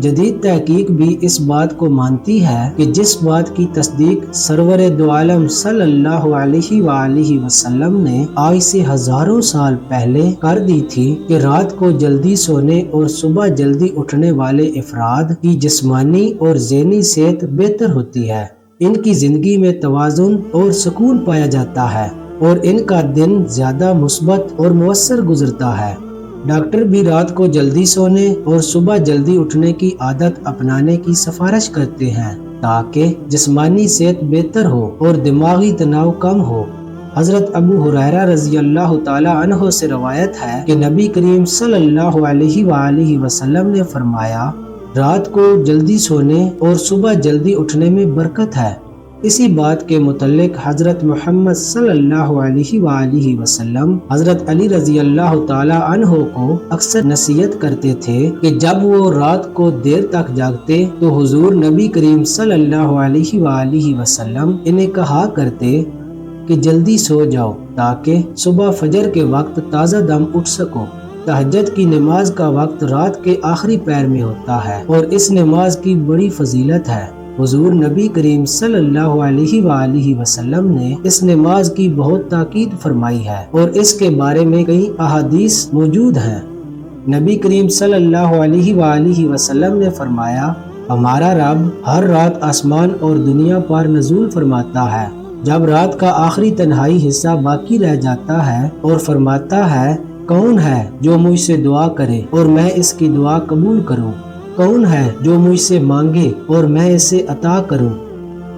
جدید تحقیق بھی اس بات کو مانتی ہے کہ جس بات کی تصدیق سرور دو عالم صلی اللہ علیہ وآلہ وسلم نے آج سے ہزاروں سال پہلے کر دی تھی کہ رات کو جلدی سونے اور صبح جلدی اٹھنے والے افراد کی جسمانی اور ذہنی صحت بہتر ہوتی ہے، ان کی زندگی میں توازن اور سکون پایا جاتا ہے اور ان کا دن زیادہ مثبت اور مؤثر گزرتا ہے۔ ڈاکٹر بھی رات کو جلدی سونے اور صبح جلدی اٹھنے کی عادت اپنانے کی سفارش کرتے ہیں تاکہ جسمانی صحت بہتر ہو اور دماغی تناؤ کم ہو۔ حضرت ابو ہریرہ رضی اللہ تعالی عنہ سے روایت ہے کہ نبی کریم صلی اللہ علیہ وآلہ وسلم نے فرمایا، رات کو جلدی سونے اور صبح جلدی اٹھنے میں برکت ہے۔ اسی بات کے متعلق حضرت محمد صلی اللہ علیہ وآلہ وسلم حضرت علی رضی اللہ تعالی عنہ کو اکثر نصیحت کرتے تھے کہ جب وہ رات کو دیر تک جاگتے تو حضور نبی کریم صلی اللہ علیہ وآلہ وسلم انہیں کہا کرتے کہ جلدی سو جاؤ تاکہ صبح فجر کے وقت تازہ دم اٹھ سکو۔ تہجد کی نماز کا وقت رات کے آخری پہر میں ہوتا ہے اور اس نماز کی بڑی فضیلت ہے۔ حضور نبی کریم صلی اللہ علیہ وآلہ وسلم نے اس نماز کی بہت تاکید فرمائی ہے اور اس کے بارے میں کئی احادیث موجود ہیں۔ نبی کریم صلی اللہ علیہ وآلہ وسلم نے فرمایا، ہمارا رب ہر رات آسمان اور دنیا پر نزول فرماتا ہے جب رات کا آخری تنہائی حصہ باقی رہ جاتا ہے اور فرماتا ہے، کون ہے جو مجھ سے دعا کرے اور میں اس کی دعا قبول کروں؟ کون ہے جو مجھ سے مانگے اور میں اسے عطا کروں؟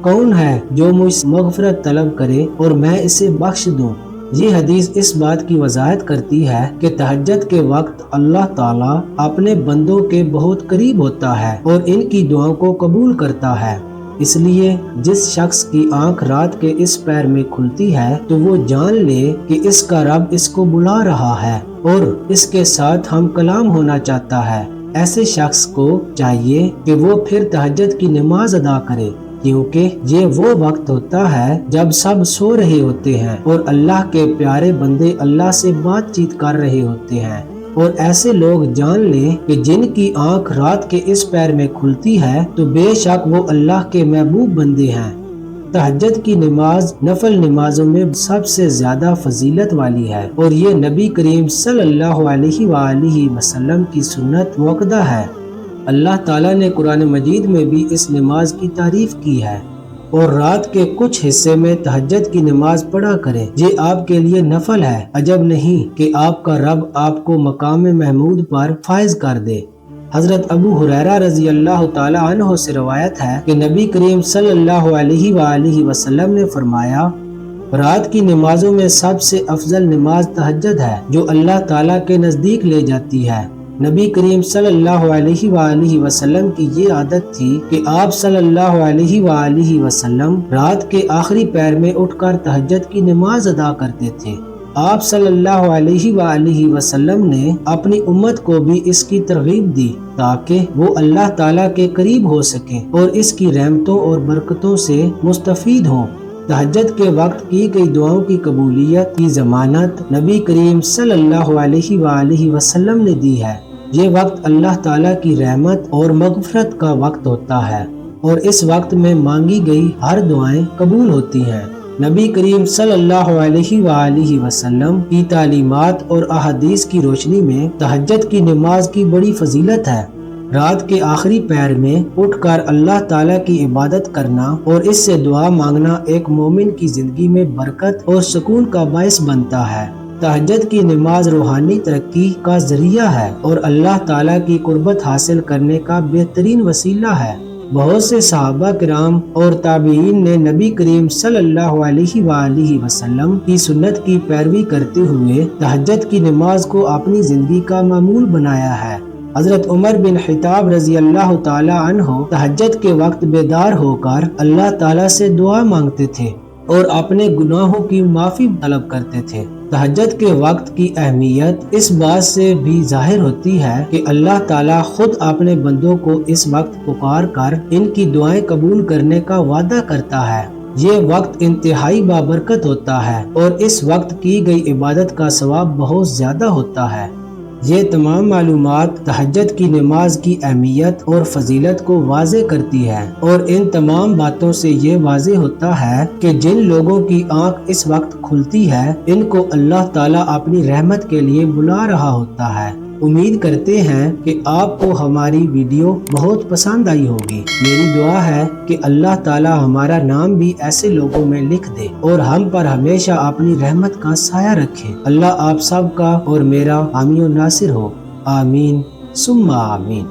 کون ہے جو مجھ سے مغفرت طلب کرے اور میں اسے بخش دوں؟ یہ حدیث اس بات کی وضاحت کرتی ہے کہ تہجد کے وقت اللہ تعالیٰ اپنے بندوں کے بہت قریب ہوتا ہے اور ان کی دعاؤں کو قبول کرتا ہے۔ اس لیے جس شخص کی آنکھ رات کے اس پہر میں کھلتی ہے تو وہ جان لے کہ اس کا رب اس کو بلا رہا ہے اور اس کے ساتھ ہم کلام ہونا چاہتا ہے۔ ایسے شخص کو چاہیے کہ وہ پھر تہجد کی نماز ادا کرے، کیونکہ یہ وہ وقت ہوتا ہے جب سب سو رہے ہوتے ہیں اور اللہ کے پیارے بندے اللہ سے بات چیت کر رہے ہوتے ہیں، اور ایسے لوگ جان لیں کہ جن کی آنکھ رات کے اس پہر میں کھلتی ہے تو بے شک وہ اللہ کے محبوب بندے ہیں۔ تہجد کی نماز نفل نمازوں میں سب سے زیادہ فضیلت والی ہے اور یہ نبی کریم صلی اللہ علیہ وآلہ وسلم کی سنت مؤکدہ ہے۔ اللہ تعالیٰ نے قرآن مجید میں بھی اس نماز کی تعریف کی ہے، اور رات کے کچھ حصے میں تہجد کی نماز پڑھا کریں، یہ آپ کے لیے نفل ہے۔ عجب نہیں کہ آپ کا رب آپ کو مقام محمود پر فائز کر دے۔ حضرت ابو ہریرہ رضی اللہ تعالی عنہ سے روایت ہے کہ نبی کریم صلی اللہ علیہ وآلہ وسلم نے فرمایا، رات کی نمازوں میں سب سے افضل نماز تہجد ہے جو اللہ تعالیٰ کے نزدیک لے جاتی ہے۔ نبی کریم صلی اللہ علیہ وآلہ وسلم کی یہ عادت تھی کہ آپ صلی اللہ علیہ وآلہ وسلم رات کے آخری پہر میں اٹھ کر تہجد کی نماز ادا کرتے تھے۔ آپ صلی اللہ علیہ وآلہ وسلم نے اپنی امت کو بھی اس کی ترغیب دی تاکہ وہ اللہ تعالیٰ کے قریب ہو سکیں اور اس کی رحمتوں اور برکتوں سے مستفید ہوں۔ تہجد کے وقت کی گئی دعاؤں کی قبولیت کی ضمانت نبی کریم صلی اللہ علیہ وآلہ وسلم نے دی ہے۔ یہ وقت اللہ تعالیٰ کی رحمت اور مغفرت کا وقت ہوتا ہے اور اس وقت میں مانگی گئی ہر دعائیں قبول ہوتی ہیں۔ نبی کریم صلی اللہ علیہ وآلہ وسلم کی تعلیمات اور احادیث کی روشنی میں تہجد کی نماز کی بڑی فضیلت ہے۔ رات کے آخری پہر میں اٹھ کر اللہ تعالیٰ کی عبادت کرنا اور اس سے دعا مانگنا ایک مومن کی زندگی میں برکت اور سکون کا باعث بنتا ہے۔ تہجد کی نماز روحانی ترقی کا ذریعہ ہے اور اللہ تعالیٰ کی قربت حاصل کرنے کا بہترین وسیلہ ہے۔ بہت سے صحابہ کرام اور تابعین نے نبی کریم صلی اللہ علیہ وآلہ وسلم کی سنت کی پیروی کرتے ہوئے تہجد کی نماز کو اپنی زندگی کا معمول بنایا ہے۔ حضرت عمر بن خطاب رضی اللہ تعالی عنہ تہجد کے وقت بیدار ہو کر اللہ تعالیٰ سے دعا مانگتے تھے اور اپنے گناہوں کی معافی طلب کرتے تھے۔ تہجد کے وقت کی اہمیت اس بات سے بھی ظاہر ہوتی ہے کہ اللہ تعالیٰ خود اپنے بندوں کو اس وقت پکار کر ان کی دعائیں قبول کرنے کا وعدہ کرتا ہے۔ یہ وقت انتہائی بابرکت ہوتا ہے اور اس وقت کی گئی عبادت کا ثواب بہت زیادہ ہوتا ہے۔ یہ تمام معلومات تہجد کی نماز کی اہمیت اور فضیلت کو واضح کرتی ہے، اور ان تمام باتوں سے یہ واضح ہوتا ہے کہ جن لوگوں کی آنکھ اس وقت کھلتی ہے ان کو اللہ تعالیٰ اپنی رحمت کے لیے بلا رہا ہوتا ہے۔ امید کرتے ہیں کہ آپ کو ہماری ویڈیو بہت پسند آئی ہوگی۔ میری دعا ہے کہ اللہ تعالیٰ ہمارا نام بھی ایسے لوگوں میں لکھ دے اور ہم پر ہمیشہ اپنی رحمت کا سایہ رکھے۔ اللہ آپ سب کا اور میرا حامی و ناصر ہو، آمین ثم آمین۔